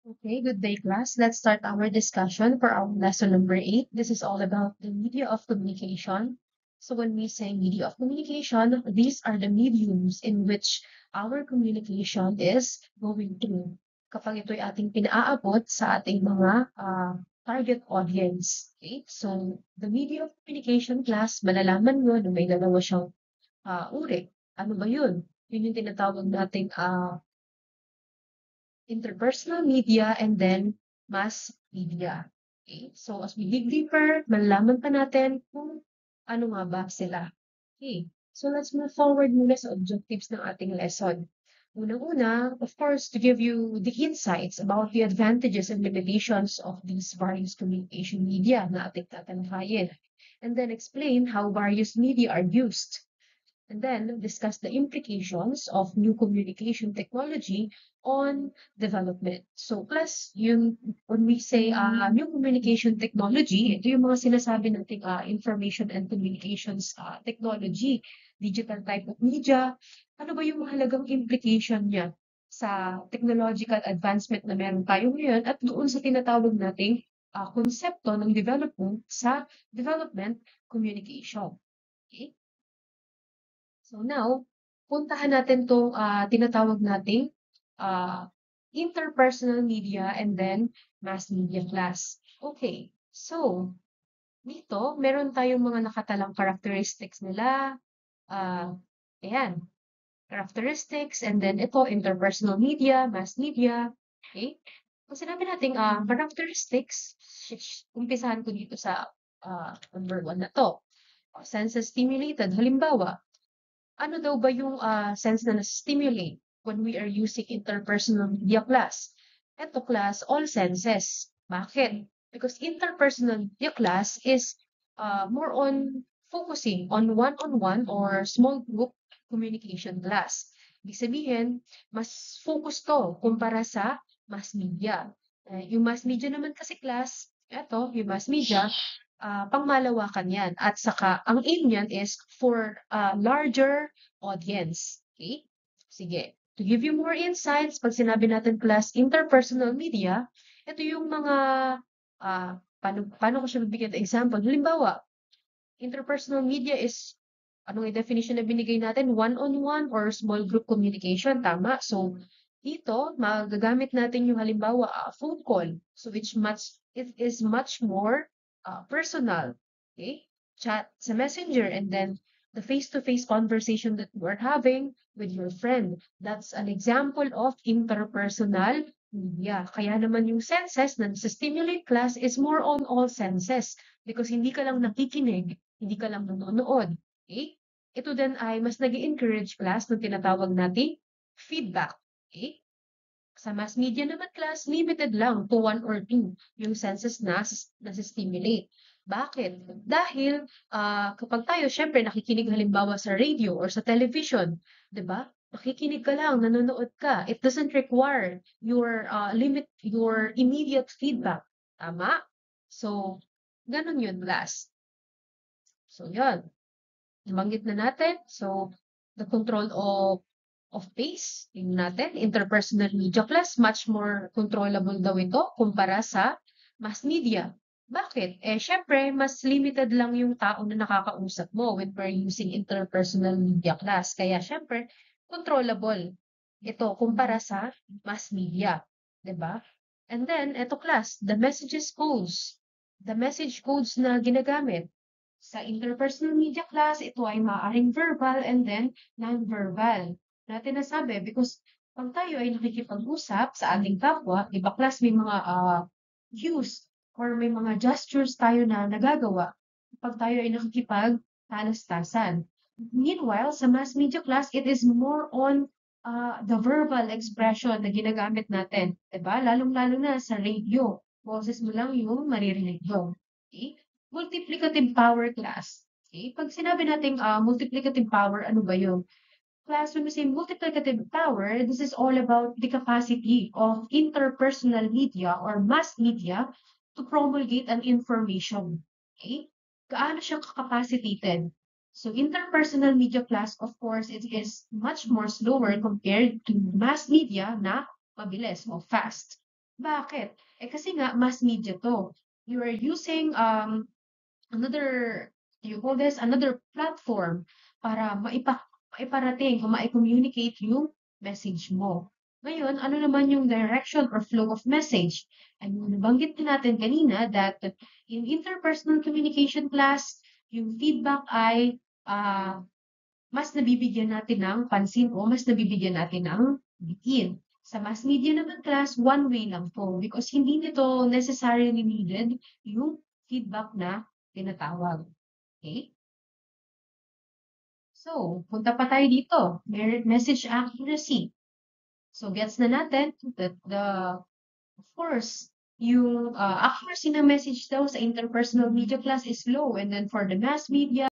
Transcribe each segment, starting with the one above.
Okay, good day, class. Let's start our discussion for our lesson number 8. This is all about the media of communication. So when we say media of communication, these are the mediums in which our communication is going through. Kapag ito'y ating pinaaabot sa ating mga target audience. Okay, so the media of communication class, malalaman nyo na may dalawa siyang uri. Ano ba yun? Yun yung tinatawag nating interpersonal media, and then mass media. Okay? So as we dig deeper, malalaman pa natin kung ano nga ba sila. Okay. So let's move forward muna sa objectives ng ating lesson. Unang-una, of course, to give you the insights about the advantages and limitations of these various communication media na ating tatalakayin. And then explain how various media are used, and then discuss the implications of new communication technology on development. So plus, when we say new communication technology, ito yung mga sinasabi nating information and communications technology, digital type of media. Ano ba yung mahalagang implication niya sa technological advancement na meron tayo ngayon at doon sa tinatawag nating konsepto ng development communication. Okay? So now, puntahan natin 'tong, tinatawag nating, interpersonal media and then mass media class. Okay, so dito meron tayong mga nakatalang characteristics nila, ah, ayan, characteristics, and then ito interpersonal media, mass media, okay? Kung sinabi nating, characteristics, umpisahan ko dito sa, number 1 na 'to, senses stimulated. Halimbawa, ano daw ba yung sense na na-stimulate when we are using interpersonal media class? Eto class, all senses. Bakit? Because interpersonal media class is more on focusing on one-on-one or small group communication class. Ibig sabihin, mas focus to kumpara sa mass media. Yung mass media naman kasi class, eto, yung mass media, pangmalawakan yan. At saka, ang aim niyan is for larger audience. Okay? Sige. To give you more insights, pag sinabi natin plus interpersonal media, ito yung mga, paano ko siya bibigyan ng example? Halimbawa, interpersonal media is, anong definition na binigay natin? One-on-one or small group communication, tama? So, dito, magagamit natin yung halimbawa, phone call. So, it is much more personal. Okay? Chat sa messenger, and then the face-to-face conversation that you are having with your friend. That's an example of interpersonal media. Kaya naman yung senses na sa stimulate class is more on all senses because hindi ka lang nakikinig, hindi ka lang nanonood. Okay? Ito din ay mas nag-encourage class ng tinatawag nating feedback. Okay? Sa mass media naman class, limited lang to one or two yung senses na stimulate. Bakit? Dahil kapag tayo, syempre, nakikinig halimbawa sa radio or sa television, di ba? Nakikinig ka lang, nanonood ka. It doesn't require your immediate feedback. Tama? So, ganun yun, class. So, yun. Nabanggit na natin. So, the control of pace, tingnan natin, interpersonal media class, much more controllable daw ito kumpara sa mass media. Bakit? Eh, syempre, mas limited lang yung tao na nakakausap mo when we're using interpersonal media class. Kaya, syempre, controllable ito kumpara sa mass media. 'Di ba? And then, eto class, the messages codes. The message codes na ginagamit sa interpersonal media class, ito ay maaaring verbal and then non-verbal. Natin nasabi because pag tayo ay nakikipag-usap sa ating kapwa, di ba class, may mga cues or may mga gestures tayo na nagagawa pag tayo ay nakikipag-talastasan. Meanwhile, sa mass media class, it is more on the verbal expression na ginagamit natin. Diba? Lalong-lalo na sa radio. Boses mo lang yung maririnig mo. Okay? Multiplicative power class. Okay? Pag sinabi natin multiplicative power, ano ba yun? Class, when we say multiplicative power, this is all about the capacity of interpersonal media or mass media to promulgate an information. Okay? Gaano siya capacitated? So interpersonal media class, of course, it is much more slower compared to mass media na mabilis o fast. Bakit? Kasi nga mass media 'to. You are using, another you call this another platform para maiparating o mai-communicate yung message mo. Ngayon, ano naman yung direction or flow of message? And nabanggit din natin kanina that in interpersonal communication class, yung feedback ay mas nabibigyan natin ng pansin o mas nabibigyan natin ng bitin. Sa mass media naman class, one way lang po because hindi nito necessarily needed yung feedback na tinatawag. Okay? So, punta pa tayo dito. Message accuracy. So, gets na natin that of course, yung accuracy ng message daw sa interpersonal media class is low and then for the mass media,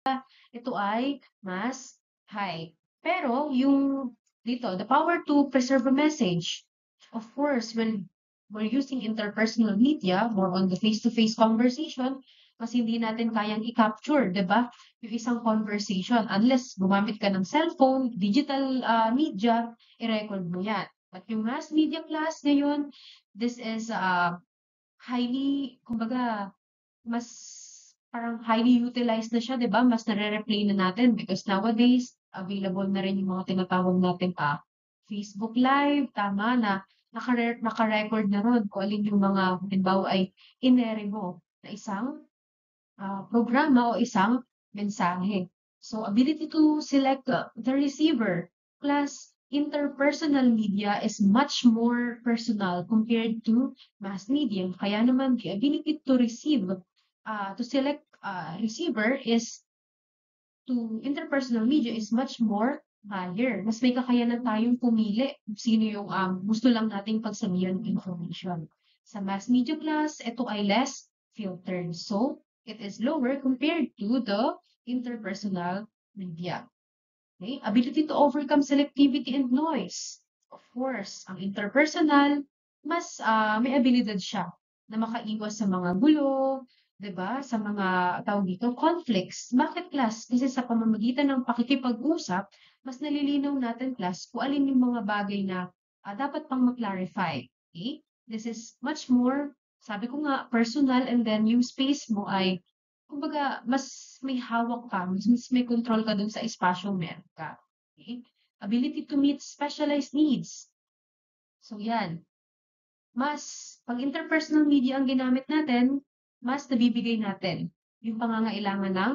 ito ay mas high. Pero yung dito, the power to preserve a message, of course, when we're using interpersonal media, more on the face-to-face conversation, mas hindi natin kayang i-capture, di ba? Yung isang conversation, unless gumamit ka ng cellphone, digital media, i-record mo yan. But yung mass media class ngayon, this is highly, kumbaga, mas parang highly utilized na siya, 'di ba? Mas nare-replay na natin because nowadays available na rin yung mga tinatawag natin Facebook Live, tama na naka-record na ron kung alin yung mga halimbawa ay inere mo na isang programa o isang mensahe. So, ability to select the receiver plus interpersonal media is much more personal compared to mass media. Kaya naman, the ability to receive, to select receiver is to interpersonal media is much more higher. Mas may kakayanan tayong pumili kung sino yung gusto lang nating pagsabihan ng information. Sa mass media class, ito ay less filtered. So, it is lower compared to the interpersonal media. Okay? Ability to overcome selectivity and noise. Of course, ang interpersonal, mas may abilidad siya na makaiwas sa mga gulo, 'di ba? Sa mga tawag dito, conflicts. Bakit class? Kasi sa pamamagitan ng pakikipag-usap, mas nalilinaw natin class kung alin yung mga bagay na dapat pang ma-clarify. Okay? This is much more, sabi ko nga, personal and then yung space mo ay kumbaga, mas may hawak ka, mas may control ka dun sa espasyong meron ka. Okay? Ability to meet specialized needs. So, yan. Mas, pag interpersonal media ang ginamit natin, mas nabibigay natin yung pangangailangan ng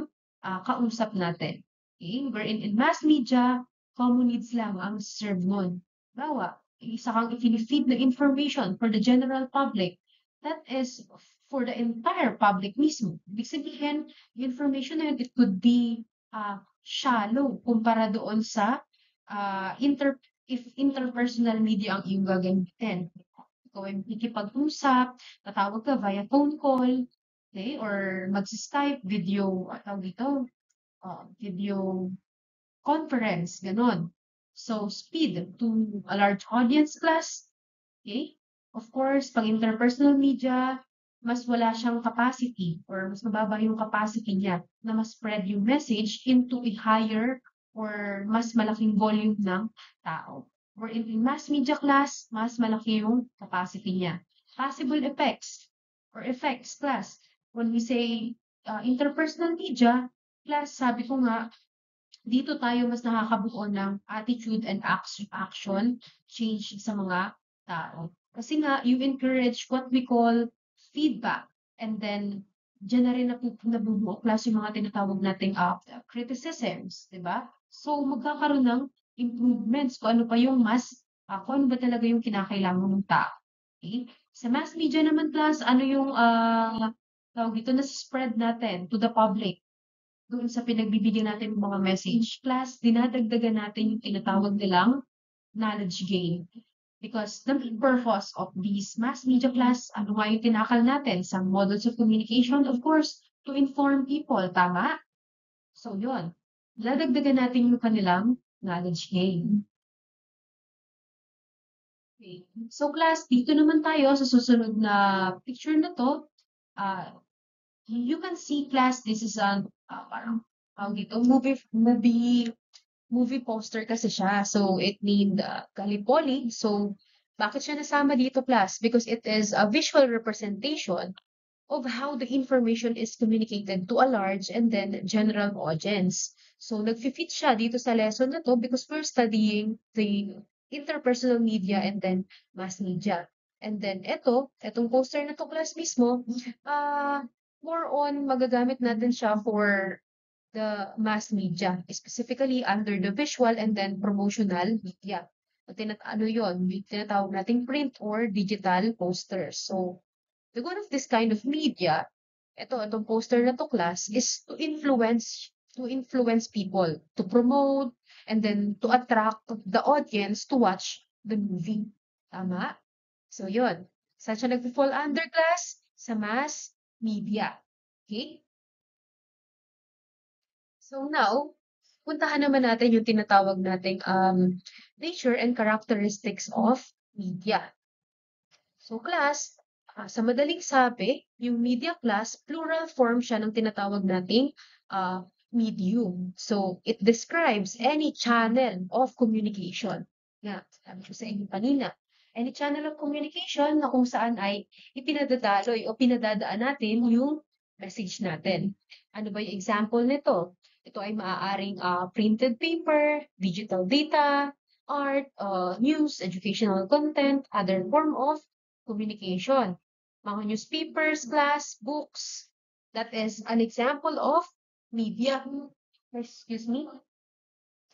kausap natin. Okay? Wherein in mass media, common needs lang ang serve nun. Bawa, isa kang feed na information for the general public. That is for the entire public mismo. Ibig sabihin, yung information na yun, it could be shallow kumpara doon sa if interpersonal media ang iyong gagamitin. Ikaw ay makikipag-usap, tatawag ka via phone call, okay? Or mag-Skype, video, tawag dito, video conference, ganon. So, speed to a large audience class, okay? Of course, pag interpersonal media, mas wala siyang capacity or mas mababa yung capacity niya na mas spread yung message into a higher or mas malaking volume ng tao. Or in mass media class, mas malaki yung capacity niya. Possible effects or effects class. When we say interpersonal media class, sabi ko nga, dito tayo mas nakakabuo ng attitude and action change sa mga tao. Kasi nga, you encourage what we call feedback. And then, dyan na rin nabubuo class yung mga tinatawag nating criticisms, di ba? So, magkakaroon ng improvements kung ano pa yung kung ano ba talaga yung kinakailangan ng tao. Okay? Sa mass media naman class, ano yung tawag dito na spread natin to the public doon sa pinagbibigyan natin ng mga message. Plus, dinadagdagan natin yung tinatawag nilang knowledge gain. Because the main purpose of these mass media class, ano nga yung tinakal natin sa models of communication, of course, to inform people, tama? So, yun. Dadagdagan natin yung kanilang knowledge gain. Okay. So, class, dito naman tayo sa susunod na picture na to. You can see, class, this is an parang dito, movie poster kasi siya. So, it named Gallipoli. So, Bakit siya nasama dito, class? Because it is a visual representation of how the information is communicated to a large and then general audience. So, nag-fit siya dito sa lesson na to because we're studying the interpersonal media and then mass media. And then, etong poster na to, class mismo, more on magagamit natin siya for the mass media, specifically under the visual and then promotional media. Ano yun, tinatawag nating print or digital posters. So, the goal of this kind of media, itong poster na to, class, is to influence people, to promote, and then to attract the audience to watch the movie. Tama? So, yun. Saan siya nag-fall under, class? Sa mass media. Okay? So now, puntahan naman natin yung tinatawag nating nature and characteristics of media. So class, sa madaling sabi, yung media class, plural form siya ng tinatawag nating medium. So it describes any channel of communication. Nga, sabi ko sa inyo kanina, any channel of communication na kung saan ay ipinadadaloy o pinadadaan natin yung message natin. Ano ba yung example nito? Ito ay maaaring printed paper, digital data, art, news, educational content, other form of communication. Mga newspapers, class, books. That is an example of media. Excuse me.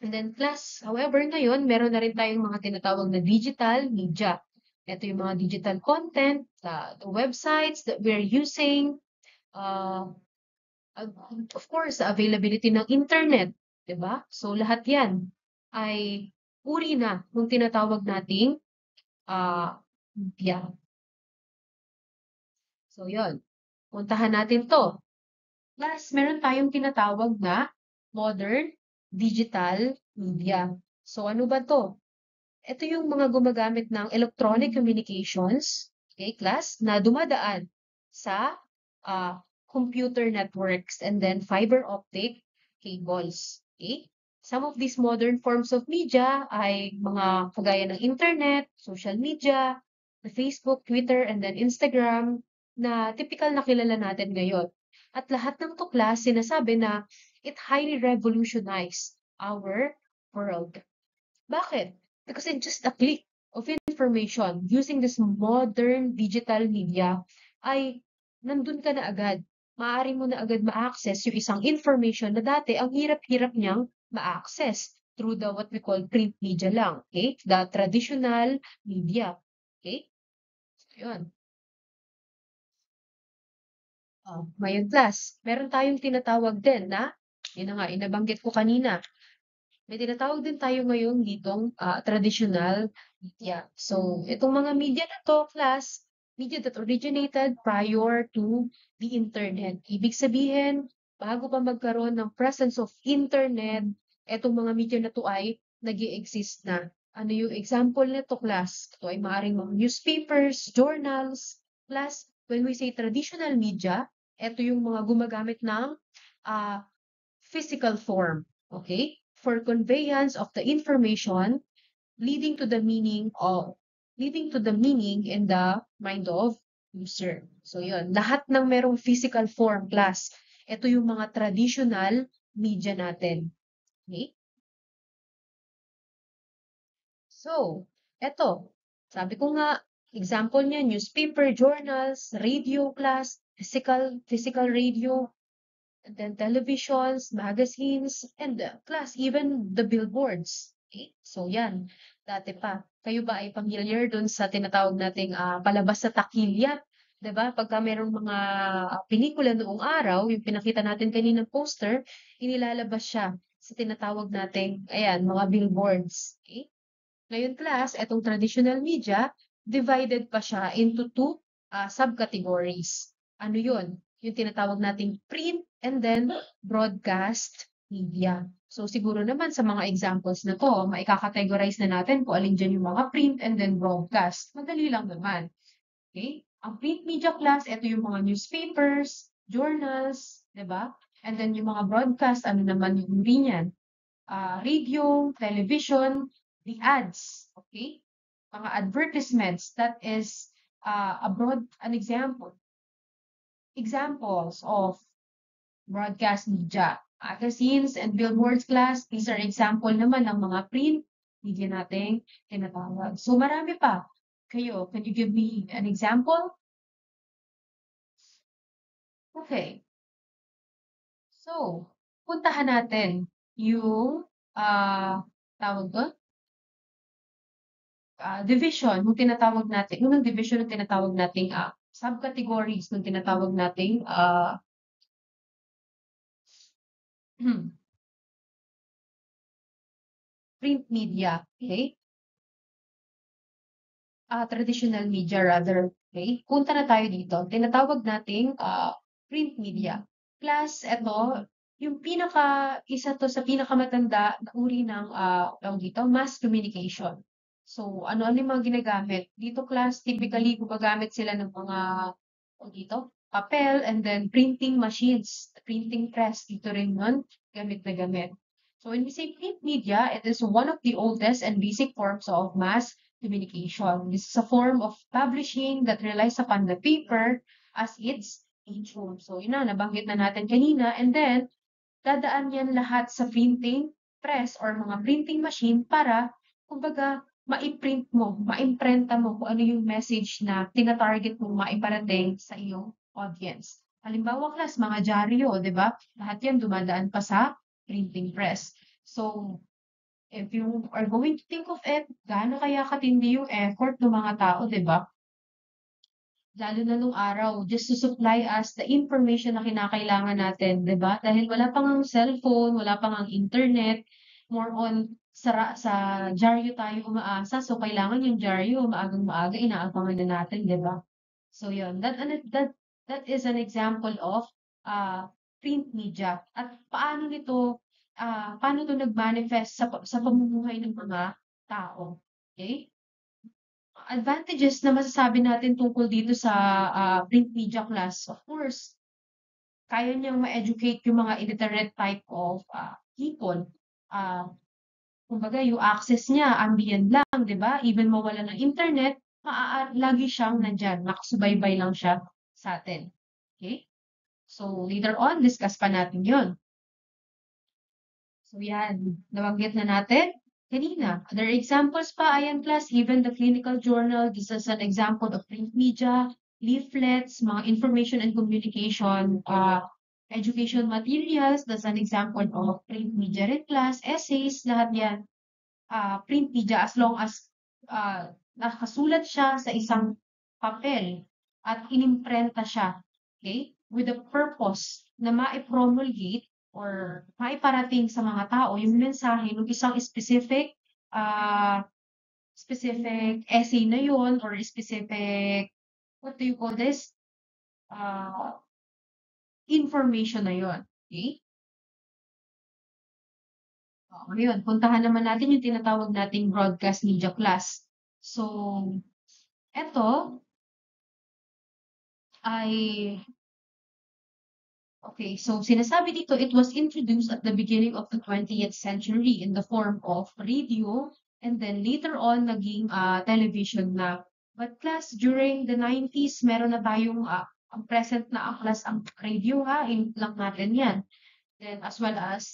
And then class, however, ngayon, meron na rin tayong mga tinatawag na digital media. Ito yung mga digital content, the websites that we're using, uh, of course, the availability ng internet, 'di ba? So lahat 'yan ay uri na ng tinatawag nating media. So 'yon. Puntahan natin 'to. Plus, meron tayong tinatawag na modern digital media. So ano ba 'to? Ito yung mga gumagamit ng electronic communications, okay, class, na dumadaan sa computer networks and then fiber optic cables. Okay? Some of these modern forms of media ay mga kagaya ng internet, social media, the Facebook, Twitter, and then Instagram na typical na kilala natin ngayon. At lahat ng to, class, sinasabi na it highly revolutionized our world. Bakit? Because in just a click of information using this modern digital media ay nandun ka na agad. Maaari mo na agad ma-access yung isang information na dati ang hirap-hirap niyang ma-access through the what we call print media lang. Okay? The traditional media. Okay? So, yun. Ngayon class, meron tayong tinatawag din na, yun na nga, inabanggit ko kanina, may tinatawag din tayo ngayon ditong traditional media. So, itong mga media na to, class, media that originated prior to the internet. Ibig sabihin, bago pa magkaroon ng presence of internet, itong mga media na to ay nag-i-exist na. Ano yung example nito, class? Ito ay maaaring mga newspapers, journals, class. When we say traditional media, ito yung mga gumagamit ng ah, physical form, okay? For conveyance of the information leading to the meaning in the mind of user. So yun, lahat ng merong physical form, class. Ito yung mga traditional media natin. Okay? So, eto, sabi ko nga, example niya, newspaper, journals, radio, class, physical radio, and then televisions, magazines, and class, even the billboards. Okay? So yan, dati pa. Kayo ba ay familiar dun sa tinatawag nating palabas sa takilya? 'Di ba? Pagka merong mga pelikula noong araw, yung pinakita natin kaninang poster, inilalabas siya sa tinatawag nating, ayan, mga billboards. Okay? Ngayon class, etong traditional media, divided pa siya into two subcategories. Ano yun? Yung tinatawag nating print and then broadcast media. So siguro naman sa mga examples na to, maikakategorize na natin kung alin dyan yung mga print and then broadcast. Madali lang naman. Okay? Ang print media class, ito yung mga newspapers, journals, di ba? And then yung mga broadcast, ano naman yung uri niyan? Radio, television, the ads. Okay? mga advertisements, that is an examples of broadcast media. Magazines and billboards class, these are example naman ng mga print media nating tinatawag. So marami pa. Kayo, can you give me an example? Okay. So, puntahan natin yung tawag doon, division, yung tinatawag natin, yung division ng tinatawag nating subcategories ng tinatawag nating print media, okay? Traditional media rather, okay? Punta na tayo dito. Tinatawag nating print media. Plus, ito, yung isa to sa pinakamatanda na uri ng tawag dito, mass communication. So, ano-ano yung mga ginagamit? Dito class, typically gumagamit sila ng mga, tawag dito, papel and then printing machines, printing press, dito rin yun, gamit na gamit. So, when we say print media, it is one of the oldest and basic forms of mass communication. This is a form of publishing that relies upon the paper as its medium. So, yun na, nabanggit na natin kanina. And then, dadaan yan lahat sa printing press or mga printing machine para, kumbaga, ma-print mo, ma-imprenta mo kung ano yung message na tina-target mo maiparating sa iyong audience. Halimbawa, class, mga dyaryo, di ba? Lahat yan dumadaan pa sa printing press. So, if you are going to think of it, gaano kaya katindi yung effort ng mga tao, di ba? Lalo na nung araw, just to supply us the information na kinakailangan natin, di ba? Dahil wala pang ang cellphone, wala pang ang internet, more on sa dyaryo tayo umaasa. So, kailangan yung dyaryo, maagang maaga, inaabangan na natin, di ba? So, yun. That is an example of print media. At paano to nag-manifest sa pamumuhay ng mga tao. Okay? Advantages na masasabi natin tungkol dito sa print media class, of course, kaya niyang ma-educate yung mga illiterate type of people. Ah, Kumbaga, yung access niya, ambient lang, di ba? Even mawala ng internet, lagi siyang nandyan, nakasubaybay lang siya sa atin. Okay? So, later on, discuss pa natin yun. So yan, nabanggit na natin kanina. Other examples pa, ayan class, even the clinical journal, this is an example of print media, leaflets, mga information and communication, education materials, that's an example of print media rin class, essays, lahat yan, print media as long as nakasulat siya sa isang papel at inimprenta siya, okay? With the purpose na ma-promulgate or maiparating sa mga tao yung mensahe ng isang specific essay na yun or specific, what do you call this? Information na yun. Okay? Ngayon, puntahan naman natin yung tinatawag nating broadcast media class. So, eto ay okay, so sinasabi dito, it was introduced at the beginning of the 20th century in the form of radio and then later on naging television na. But class, during the 90s, meron na tayong ang present na class ang radio ha, lang natin yan. Then as well as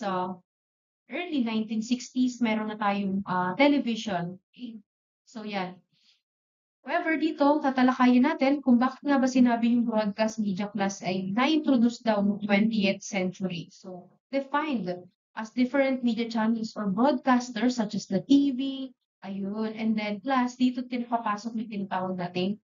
early 1960s, meron na tayong television. Okay. So yan. However, dito, tatalakayin natin kung bakit nga ba sinabi yung broadcast media class ay na-introduce daw noong 20th century. So, defined as different media channels or broadcasters such as the TV, ayun, and then plus, dito pinapapasok yung tinatawag nating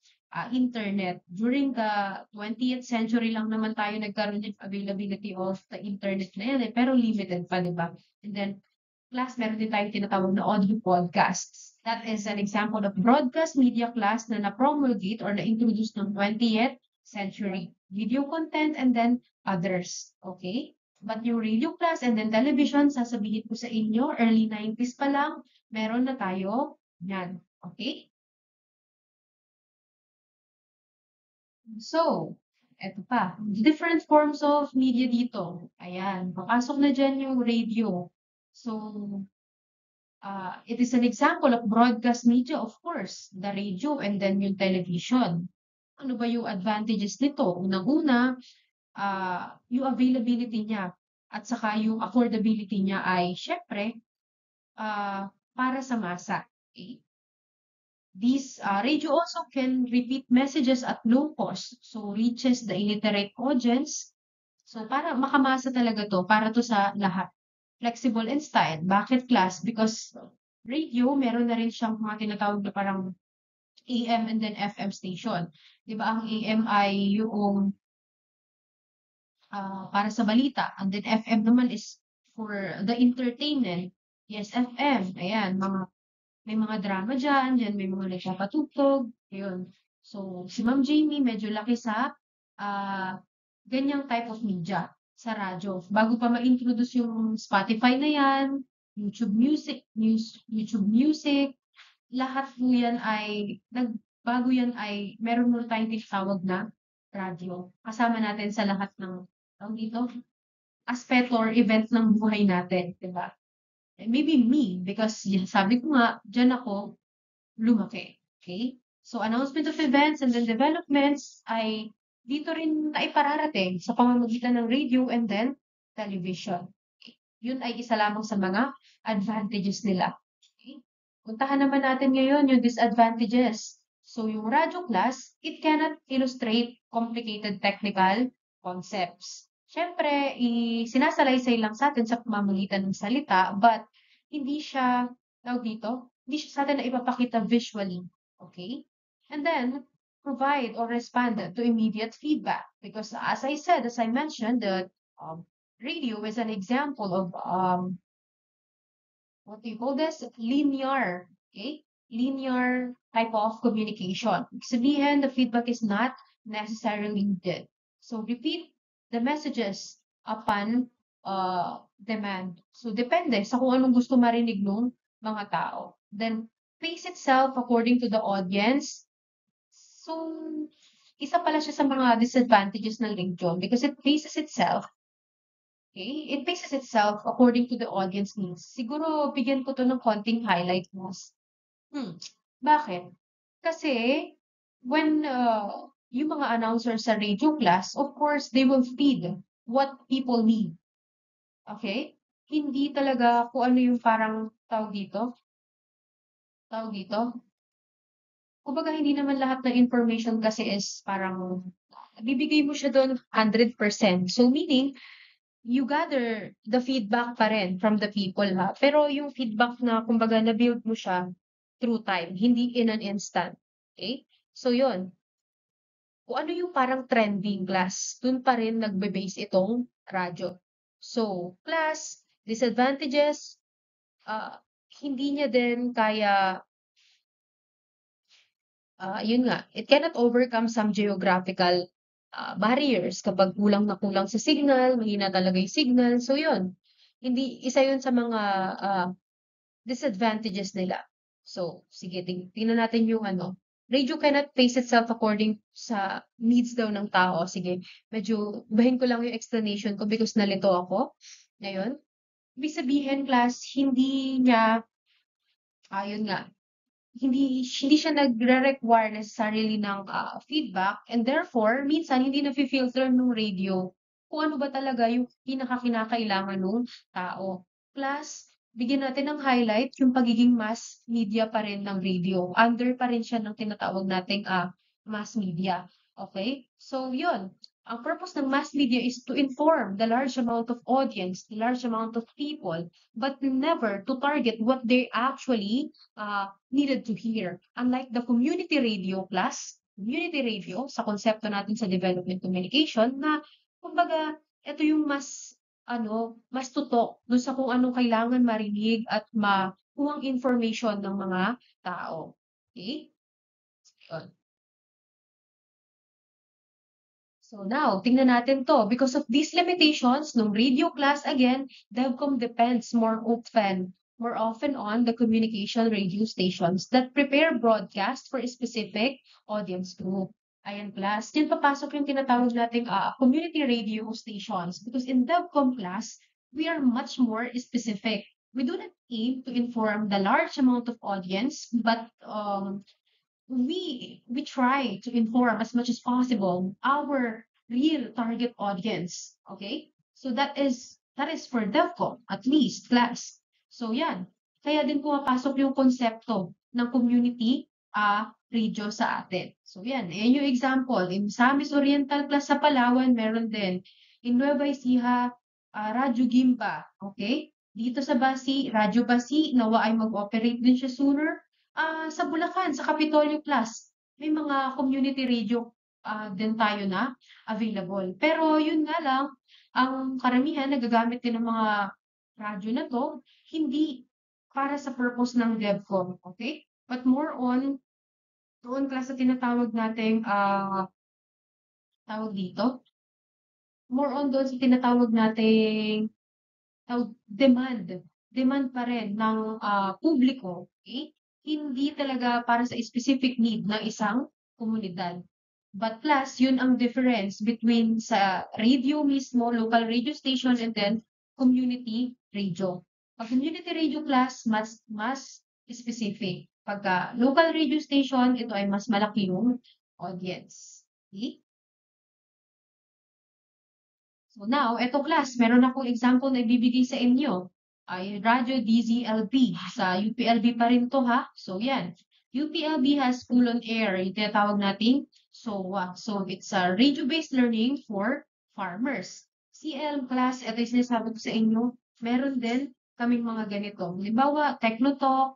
internet. During the 20th century lang naman tayo nagkaroon ng availability of the internet na yan, pero limited pa, di ba? And then, class, meron din tayong tinatawag na audio podcasts. That is an example of broadcast media class na na-promulgate or na-introduce ng 20th century. Video content and then others. Okay? But yung radio class and then television, sasabihin ko sa inyo, early 90s pa lang, meron na tayo yan. Okay? So, eto pa. Different forms of media dito. Ayan. Papasok na dyan yung radio. So, It is an example of broadcast media, of course, the radio and then yung television. Ano ba yung advantages nito? Unang-una, yung availability niya at saka yung affordability niya ay syempre para sa masa. Okay? These radio also can repeat messages at low cost, so reaches the illiterate audience. So para makamasa talaga to, para to sa lahat. Flexible in style. Bakit class? Because radio, meron na rin siyang mga tinatawag na parang AM and then FM station. Di ba ang AM ay yung para sa balita. And then FM naman is for the entertainment. Yes, FM. Ayan, may mga drama dyan, may mga nagpapatugtog. Yun. So, si Ma'am Jamie medyo laki sa ganyang type of media sa radyo. Bago pa ma-introduce yung Spotify na yan, YouTube Music, lahat po yan ay, bago yan ay, meron muna tayong tinatawag na radyo. Kasama natin sa lahat ng, dito, aspeto or event ng buhay natin, di ba? Maybe me, because sabi ko nga, dyan ako lumaki. Okay? So, announcement of events and then developments ay dito rin naipararating sa pamamagitan ng radio and then television. Okay? Yun ay isa lamang sa mga advantages nila. Okay? Puntahan naman natin ngayon yung disadvantages. So, yung radio class, it cannot illustrate complicated technical concepts. Siyempre, sinasalaysay lang sa atin sa pamamagitan ng salita, but hindi siya, tawag dito, hindi siya sa atin na ipapakita visually. Okay? And then, provide or respond to immediate feedback. Because as I said, as I mentioned, the radio is an example of what do you call this? Linear. Okay? Linear type of communication. Ibig sabihin, the feedback is not necessarily needed. So, repeat the messages upon demand. So, depende sa kung anong gusto marinig ng mga tao. Then, pace itself according to the audience. So, isa pala siya sa mga disadvantages ng radio because it paces itself. Okay? It paces itself according to the audience needs. Siguro, bigyan ko to ng konting highlight mas. Bakit? Kasi, when yung mga announcers sa radio class, of course, they will feed what people need. Okay? Hindi talaga kung ano yung parang tawag dito. Kumbaga, hindi naman lahat ng information kasi is parang bibigay mo siya doon 100%. So, meaning, you gather the feedback pa rin from the people ha. Pero yung feedback na kumbaga na-build mo siya through time, hindi in an instant. Okay? So yun. Kung ano yung parang trending class, dun pa rin nagbe-base itong radyo. So, class, disadvantages, hindi niya din kaya yun nga, it cannot overcome some geographical barriers kapag kulang na kulang sa signal, mahina talaga yung signal. So yun, hindi isa yun sa mga disadvantages nila. So, sige, tingnan natin yung radio cannot pace itself according sa needs daw ng tao. Sige, medyo bahin ko lang yung explanation ko because nalito ako. Ngayon, ibig sabihin, class, hindi niya, ayun nga, hindi siya nagre-require necessarily ng feedback and therefore, minsan hindi nafi-filter ng radio kung ano ba talaga yung kinakailangan ng tao. Plus, bigyan natin ng highlight yung pagiging mass media pa rin ng radio. Under pa rin siya ng tinatawag nating mass media. Okay? So, yun. Ang purpose ng mass media is to inform the large amount of audience, the large amount of people, but never to target what they actually needed to hear. Unlike the community radio sa konsepto natin sa development communication na kumbaga ito yung mas tutok dun sa kung anong kailangan marinig at makuhang information ng mga tao. Okay? Yun. So now, tingnan natin to. Because of these limitations, nung radio class again, DevCom depends more often on the communication radio stations that prepare broadcast for a specific audience group. Ayan class, dyan papasok yung tinatawag nating community radio stations because in DevCom class, we are much more specific. We do not aim to inform the large amount of audience, but we try to inform as much as possible our real target audience. Okay? So that is for DevCo, at least class. So yan. Kaya din pumapasok yung konsepto ng community radio sa atin. So yan, ayan yung example. In Samis Oriental class sa Palawan, meron din. In Nueva Ecija, Radyo Gimba. Okay? Dito sa Basi, Radyo Basi, nawa ay mag-operate din siya sooner. Sa Bulacan, sa Kapitolyo Plus, may mga community radio din tayo na available. Pero yun nga lang, ang karamihan nagagamit din ng mga radyo na to, hindi para sa purpose ng DevCom, okay? But more on, doon class sa tinatawag nating, tawag dito, more on doon sa tinatawag nating demand. Demand pa rin ng publiko, okay? Hindi talaga para sa specific need ng isang komunidad. But plus, yun ang difference between sa radio mismo, local radio station, and then community radio. Pag community radio class, mas specific. Pagka local radio station, ito ay mas malaki yung audience. Okay? So now, eto class, meron akong example na ibibigay sa inyo. Ay Radyo DZLB. Sa UPLB pa rin to ha. So yan. UPLB has full on air. Yung tinatawag nating SOA. So it's a radio-based learning for farmers. CL class, ito yung sinasabi ko sa inyo. Meron din kaming mga ganito. Halimbawa, Technotalk,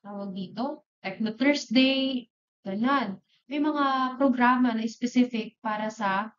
tawag dito, Techno Thursday, ganyan. May mga programa na specific para sa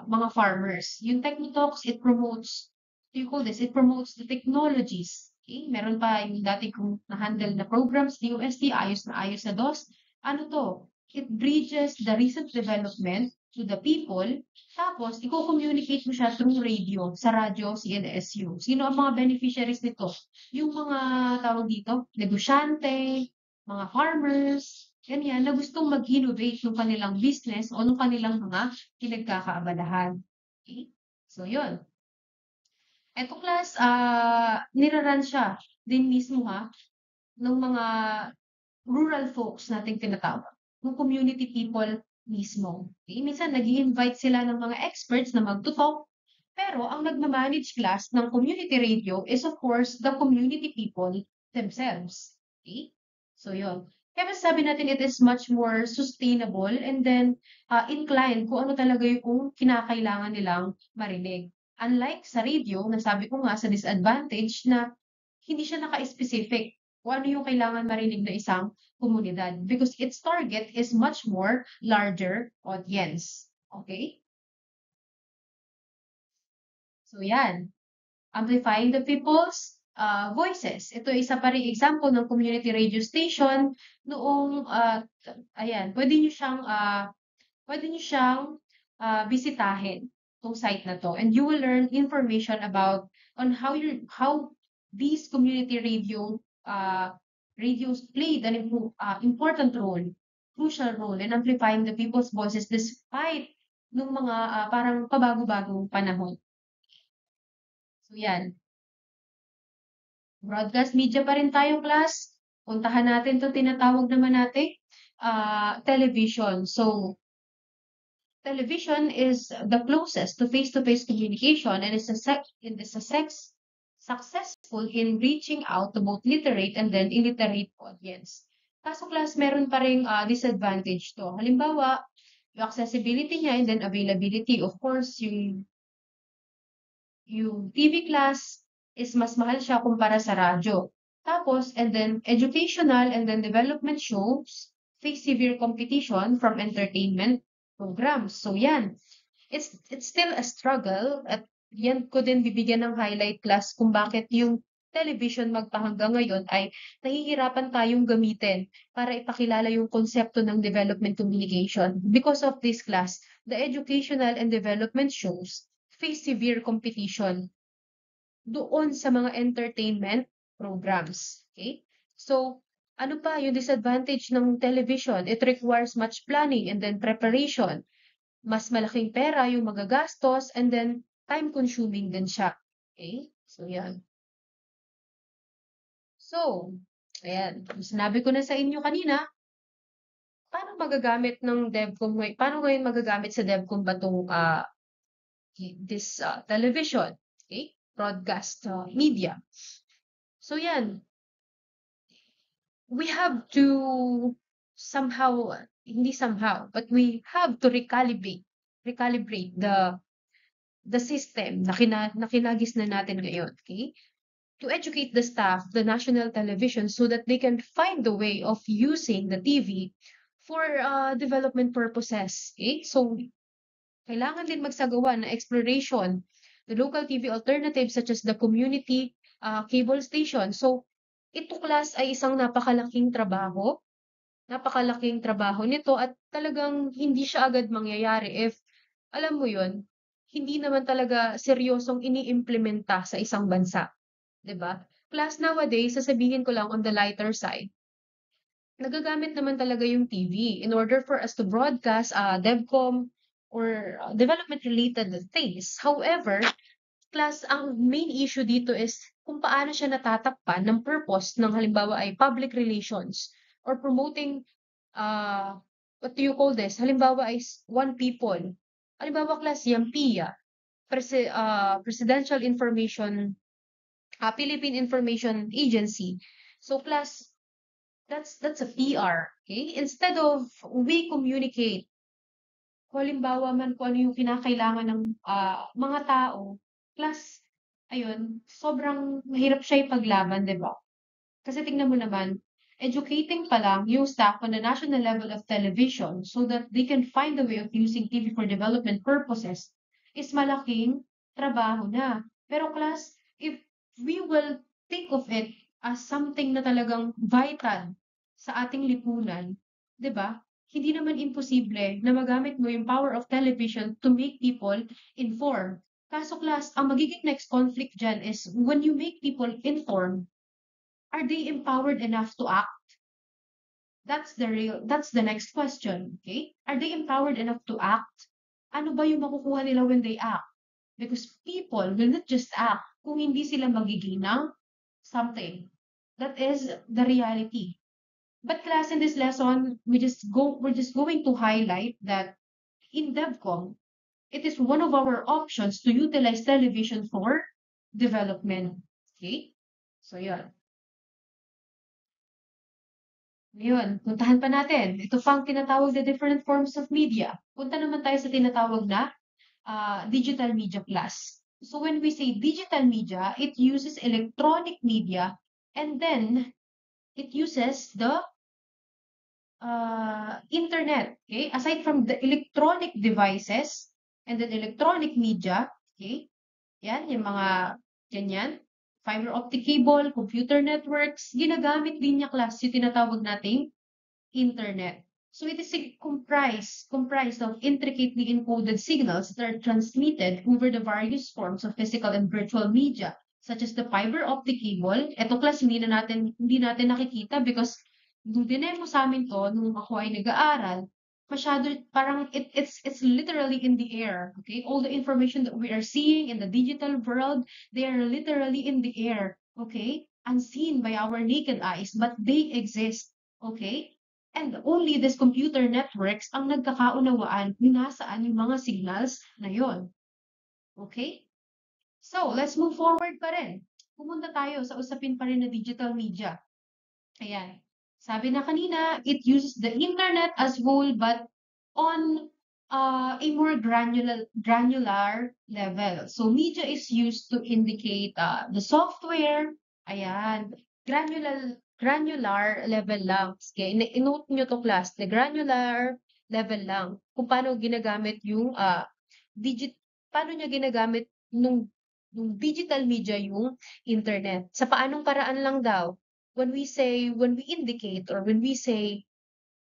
mga farmers. Yung Technotalks, it promotes, what do you call this? It promotes the technologies. Okay? Meron pa yung dati kong na-handle na programs, DOST, ayos na DOS. Ano to? It bridges the recent development to the people. Tapos, i-communicate mo siya through radio, sa radyo, CNSU. Sino ang mga beneficiaries nito? Yung mga tawag dito, negosyante, mga farmers, ganyan, na gustong mag-innovate ng kanilang business o ng kanilang mga pinagkakaabalahan. Okay? So, yun. Eto class, niraran siya din mismo ng mga rural folks nating tinatawag, ng community people mismo. Okay? Minsan, nag-i-invite sila ng mga experts na magtutok, pero ang nagmamanage class ng community radio is of course the community people themselves. Okay? So, yun. Kaya masasabi natin it is much more sustainable and then inclined kung ano talaga yung kinakailangan nilang marinig. Unlike sa radio, nasabi ko nga sa disadvantage na hindi siya naka-specific kung ano yung kailangan marinig na isang komunidad because its target is much more larger audience. Okay? So, yan. Amplifying the people's voices. Ito isa pa rin example ng community radio station noong, ayan, pwede niyo siyang bisitahin tong site na to and you will learn information about on how these community radios played an important role, crucial role in amplifying the people's voices despite nung mga parang pabago-bagong panahon. So yan. Broadcast media pa rin tayo, class. Puntahan natin 'to tinatawag naman natin television. So, television is the closest to face-to-face communication and is successful in reaching out to both literate and then illiterate audience. Kaso class, meron pa ring disadvantage to. Halimbawa, yung accessibility niya and then availability. Of course, yung TV class is mas mahal siya kumpara sa radyo. Tapos, and then educational and then development shows face severe competition from entertainment programs. So yan, it's still a struggle at yan ko din bibigyan ng highlight class kung bakit yung television magpahanggang ngayon ay nahihirapan tayong gamitin para ipakilala yung konsepto ng development communication. Because of this class, the educational and development shows face severe competition doon sa mga entertainment programs. Okay? So, ano pa yung disadvantage ng television? It requires much planning and then preparation. Mas malaking pera yung magagastos and then time-consuming din siya. Okay? So, yan. So, ayan. Sinabi ko na sa inyo kanina, paano magagamit ng DevCom ngayon? Paano ngayon magagamit sa DevCom ba itong this television? Okay? Broadcast media. So, yan. We have to somehow, hindi somehow, but we have to recalibrate the system na kinagis na natin ngayon, okay? To educate the staff, the national television, so that they can find the way of using the TV for development purposes, okay? So, kailangan din magsagawa ng exploration, the local TV alternatives such as the community cable station. So, ito class ay isang napakalaking trabaho nito at talagang hindi siya agad mangyayari if, alam mo yun, hindi naman talaga seryosong iniimplementa sa isang bansa. 'Di ba? Plus nowadays, sasabihin ko lang on the lighter side, nagagamit naman talaga yung TV in order for us to broadcast DevCom or development-related things. However, class, ang main issue dito is kung paano siya natatakpan ng purpose ng halimbawa ay public relations or promoting, what do you call this? Halimbawa ay one people. Halimbawa, class, yung PIA, Presidential Information, Philippine Information Agency. So, class, that's a PR, okay? Instead of we communicate, kung halimbawa man kung ano yung kinakailangan ng mga tao, plus, ayun, sobrang mahirap siya ipaglaban, di ba? Kasi tingnan mo naman, educating pa lang yung staff on the national level of television so that they can find a way of using TV for development purposes is malaking trabaho na. Pero class, if we will think of it as something na talagang vital sa ating lipunan, 'di ba? Hindi naman imposible na magamit mo yung power of television to make people informed. Kaso class, ang magiging next conflict dyan is when you make people informed, are they empowered enough to act? That's the next question, okay? Are they empowered enough to act? Ano ba yung makukuha nila when they act? Because people will not just act kung hindi sila magiginang something. That is the reality. But class, in this lesson, we're just going to highlight that in DevCom, it is one of our options to utilize television for development. Okay? So, yun. Ngayon, puntahan pa natin. Ito pang tinatawag na different forms of media. Punta naman tayo sa tinatawag na digital media class. So when we say digital media, it uses electronic media and then it uses the internet. Okay? Aside from the electronic devices and then electronic media, okay? Yan, yung mga ganyan. Fiber optic cable, computer networks, ginagamit din niya class yung tinatawag nating internet. So it is comprised of intricately encoded signals that are transmitted over the various forms of physical and virtual media, such as the fiber optic cable. Ito class, hindi natin nakikita because nung dinemo sa amin to, nung ako ay nag-aaral, masyado, parang it's literally in the air, okay? All the information that we are seeing in the digital world, they are literally in the air, okay? Unseen by our naked eyes, but they exist, okay? And only these computer networks ang nagkakaunawaan kung nasaan yung mga signals na yon. Okay? So, let's move forward pa rin. Pumunta tayo sa usapin pa rin na digital media. Ayan. Sabi na kanina, it uses the internet as whole but on a more granular level. So, media is used to indicate the software. Ayan. Granular level lang. Okay, i-note nyo to class, the granular level lang. Kung paano ginagamit yung paano niya ginagamit nung digital media yung internet. Sa paanong paraan lang daw. When we indicate or when we say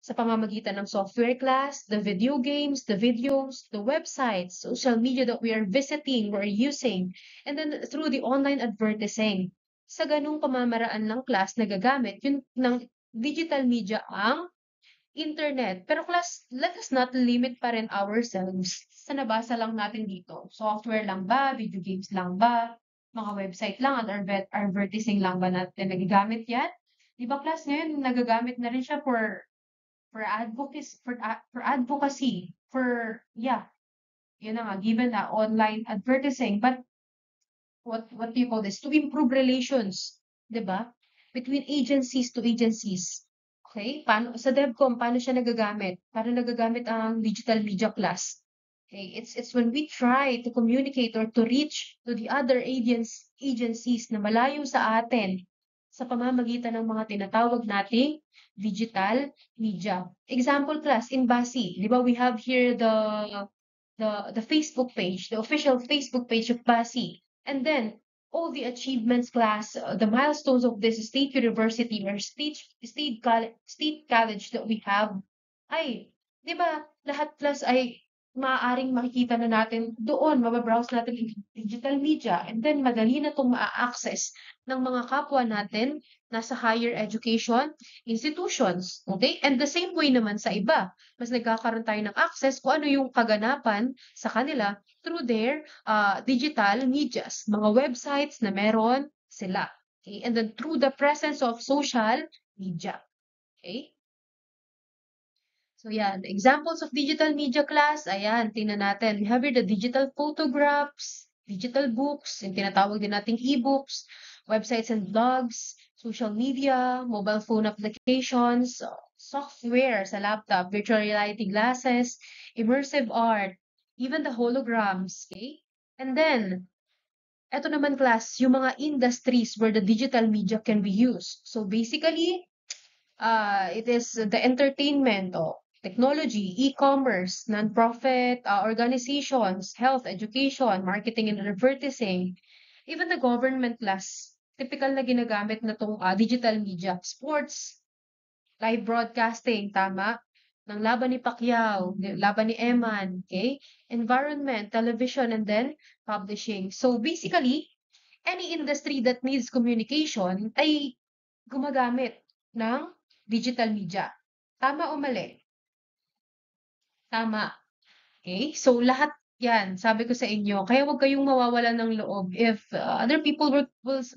sa pamamagitan ng software class, the video games, the videos, the websites, social media that we are visiting, we're using, and then through the online advertising. Sa ganung pamamaraan ng class, nagagamit yun ng digital media ang internet. Pero class, let us not limit pa rin ourselves sa nabasa lang natin dito. Software lang ba? Video games lang ba? Mga website lang at advertising lang ba natin nagagamit yan? Di ba class ngayon nagagamit na rin siya for advocacy, yeah, yun na nga, given na online advertising, but what do you call this? To improve relations, 'di ba? Between agencies to agencies. Okay? Paano sa DevCom, paano siya nagagamit? Paano nagagamit ang digital media class? Okay, it's when we try to communicate or to reach to the other agencies na malayo sa atin sa pamamagitan ng mga tinatawag nating digital media. Example class in Basi, 'di ba we have here the Facebook page, the official Facebook page of Basi. And then all the achievements class, the milestones of this state university or state college that we have, ay, di ba, lahat plus ay maaaring makikita na natin doon, mababrowse natin yung digital media, and then madali na itong maa-access ng mga kapwa natin nasa higher education institutions. Okay? And the same way naman sa iba, mas nagkakaroon tayo ng access kung ano yung kaganapan sa kanila through their digital medias, mga websites na meron sila. Okay? And then through the presence of social media. Okay? So yan, examples of digital media class, ayan, tingnan natin. We have here the digital photographs, digital books, yung tinatawag din nating e-books, websites and blogs, social media, mobile phone applications, software sa laptop, virtual reality glasses, immersive art, even the holograms, okay? And then, eto naman class, yung mga industries where the digital media can be used. So basically, it is the entertainment, technology, e-commerce, non-profit organizations, health, education, marketing and advertising, even the government class. Typical na ginagamit na tong digital media, sports, live broadcasting, tama? Ng laban ni Pacquiao, laban ni Eman, okay? Environment, television, and then publishing. So basically, any industry that needs communication ay gumagamit ng digital media. Tama o mali? Tama. Okay? So, lahat yan, sabi ko sa inyo, kaya huwag kayong mawawalan ng loob if other people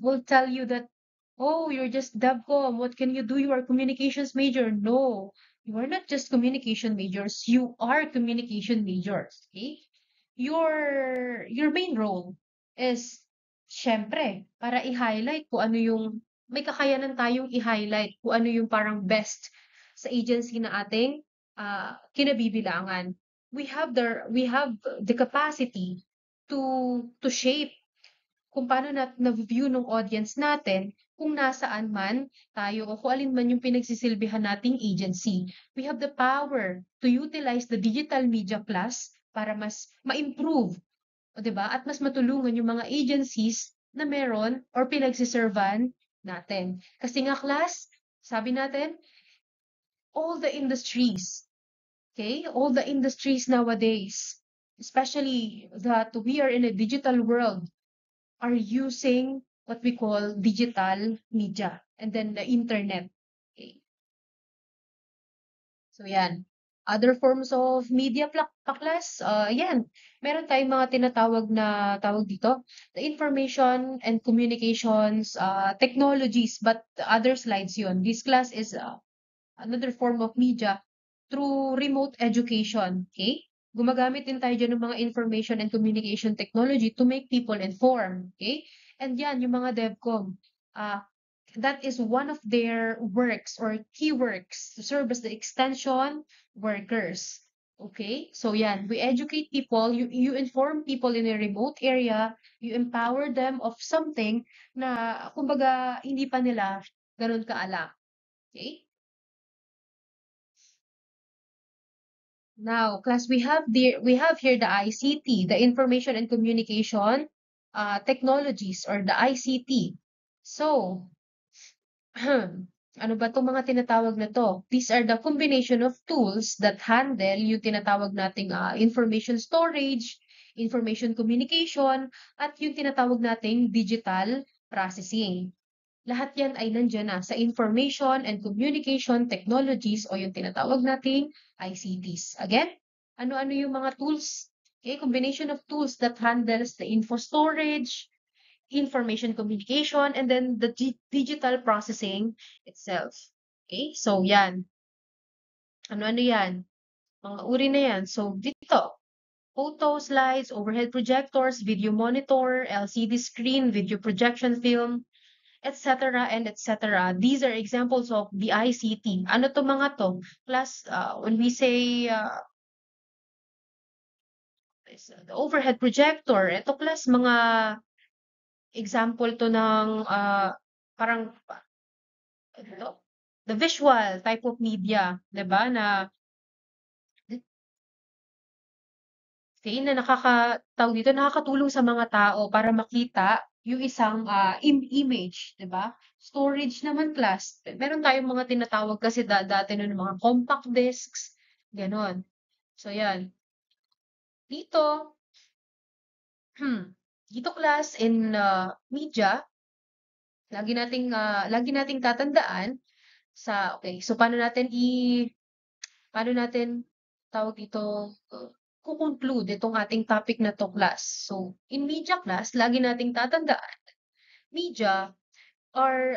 will tell you that, oh, you're just DevCom, what can you do? You are communications major. No, you are not just communication majors, you are communication majors. Okay? Your main role is, syempre, para i-highlight kung ano yung, may kakayanan tayong i-highlight kung ano yung parang best sa agency na ating kinabibilangan. We have the capacity to shape kung paano na-view ng audience natin kung nasaan man tayo o kung alin man yung pinagsisilbihan nating agency. We have the power to utilize the digital media class para mas ma-improve, o 'di ba? At mas matulungan yung mga agencies na meron or pinagsiservan natin. Kasi nga class, sabi natin, all the industries, okay? All the industries nowadays, especially that we are in a digital world, are using what we call digital media and then the internet. Okay. So yan. Other forms of media paklas, yan. Meron tayong mga tinatawag na tawag dito, the information and communications technologies, but other slides yun. This class is another form of media through remote education, okay? Gumagamit din tayo dyan ng mga information and communication technology to make people informed, okay? And yan, yung mga DevCom, that is one of their works or key works to serve as the extension workers. Okay? So yan, we educate people, you inform people in a remote area, you empower them of something na kumbaga hindi pa nila ganun kaalam. Okay? Now, class, we have here the ICT, the Information and Communication Technologies or the ICT. So, ano ba itong mga tinatawag na to? These are the combination of tools that handle yung tinatawag nating information storage, information communication, at yung tinatawag nating digital processing. Lahat yan ay nandiyan na sa Information and Communication Technologies o yung tinatawag nating ICTs. Again, ano-ano yung mga tools? Okay, combination of tools that handles the info storage, information communication, and then the digital processing itself. Okay? So, yan. Ano-ano yan? Mga uri na yan. So, dito, photo, slides, overhead projectors, video monitor, LCD screen, video projection film, etc. and etc. These are examples of the ICT. Ano to mga to? Plus, when we say the overhead projector, ito class, mga example to ng parang ano, the visual type of media, 'di ba? Na okay, na tawag dito, nakakatulong sa mga tao para makita yung isang image, 'di ba? Storage naman class. Meron tayong mga tinatawag kasi dati noon mga compact discs, ganon. So yan. Dito, dito class in media, lagi nating tatandaan okay, so paano natin tawag dito, conclude itong ating topic na 'to class. So, in media class, lagi nating tatandaan, media are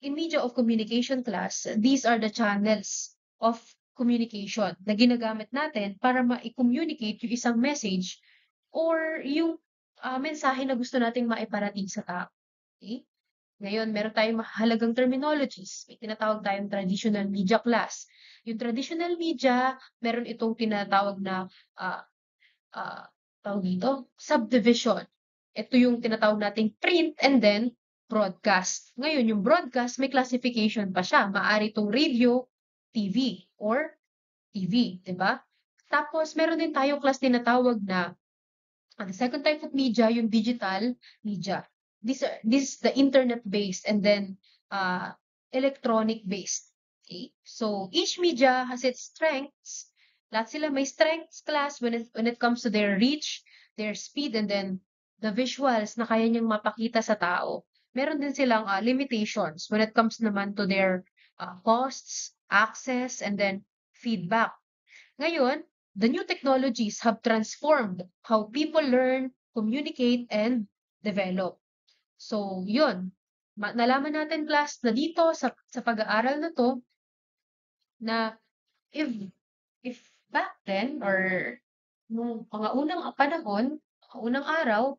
in media of communication class, these are the channels of communication na ginagamit natin para ma-communicate yung isang message or yung mensahe na gusto nating maiparating sa tao. Okay? Ngayon, meron tayong mahalagang terminologies. May tinatawag tayong traditional media class. Yung traditional media, meron itong tinatawag na ah, ah, tawag dito, subdivision. Ito yung tinatawag nating print and then broadcast. Ngayon, yung broadcast, may classification pa siya. Maari itong radio, TV, or TV, di ba? Tapos, meron din tayong class tinatawag na the second type of media, yung digital media. This is the internet-based and then electronic-based. Okay? So, each media has its strengths. Lahat sila may strengths class when it comes to their reach, their speed, and then the visuals na kaya niyang mapakita sa tao. Meron din silang limitations when it comes naman to their costs, access, and then feedback. Ngayon, the new technologies have transformed how people learn, communicate, and develop. So, yun. Nalaman natin, class, na dito sa pag-aaral na to, na if if back then or nung mga unang panahon, unang araw,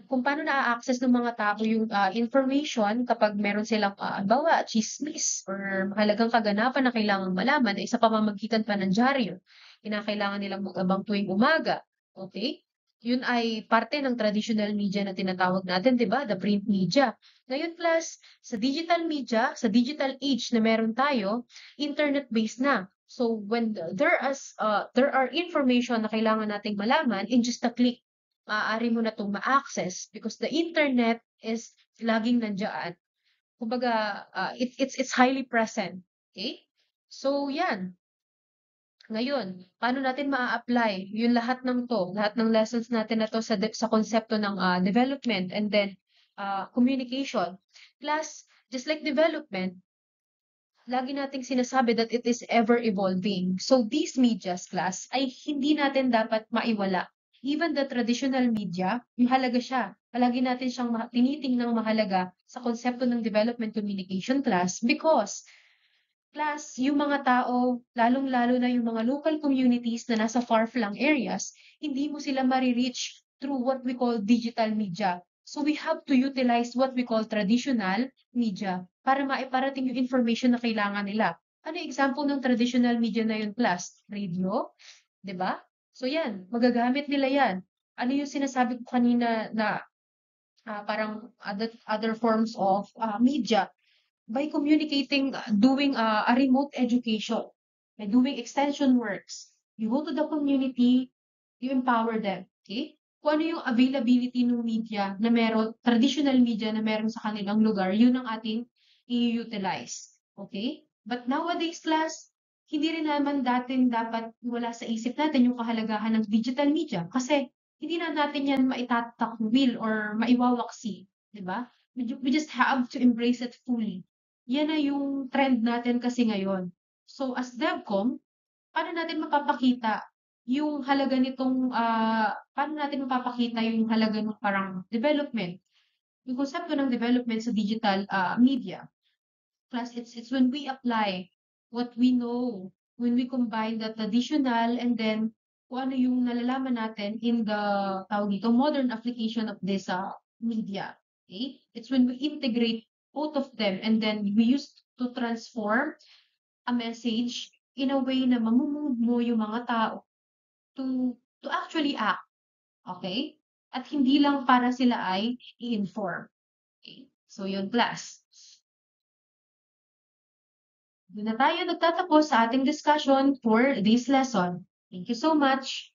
kung paano na-access ng mga tao yung information kapag meron silang halimbawa, tsismis or mahalagang kaganapan na kailangang malaman ay sa pamamagitan pa ng dyaryo. Kinakailangan nilang mag-abang tuwing umaga. Okay? Yun ay parte ng traditional media na tinatawag natin, di ba? The print media. Ngayon, plus, sa digital media, sa digital age na meron tayo, internet-based na. So, when there are information na kailangan nating malaman, in just a click, maaari mo na 'tong ma-access because the internet is laging nandiyan. Kumbaga, it's highly present. Okay? So, yan. Ngayon, paano natin maa-apply yung lahat ng lessons natin na to sa konsepto ng development and then communication. Plus, just like development, lagi nating sinasabi that it is ever evolving. So these medias class ay hindi natin dapat maiwala. Even the traditional media, mahalaga siya. Palagi natin siyang tinitingnang mahalaga sa konsepto ng development communication class because plus, yung mga tao, lalong-lalo na yung mga local communities na nasa far-flung areas, hindi mo sila marireach through what we call digital media. So we have to utilize what we call traditional media para maiparating yung information na kailangan nila. Ano yung example ng traditional media na yun, class? Radio, 'di ba? So yan, magagamit nila yan. Ano yung sinasabi ko kanina na parang other forms of media? By communicating, doing a remote education, by doing extension works, you go to the community, you empower them. Okay? Kung ano yung availability ng media na meron, traditional media na meron sa kanilang lugar, yun ang ating i-utilize. Okay? But nowadays, class, hindi rin naman dating dapat wala sa isip natin yung kahalagahan ng digital media kasi hindi na natin yan maitatakwil or maiwawaksi. Diba? We just have to embrace it fully. Yan na yung trend natin kasi ngayon. So, as DevCom, paano natin mapapakita yung halaga nitong, paano natin mapapakita yung halaga ng parang development, yung konsepto ng development sa digital media. Plus, it's when we apply what we know, when we combine the traditional and then kung ano yung nalalaman natin in the tawag dito, modern application of this media. Okay? It's when we integrate both of them and then we use to transform a message in a way na mamumove mo yung mga tao to actually act. Okay? At hindi lang para sila ay i-inform. Okay? So, yun class. Doon na tayo nagtatapos sa ating discussion for this lesson. Thank you so much.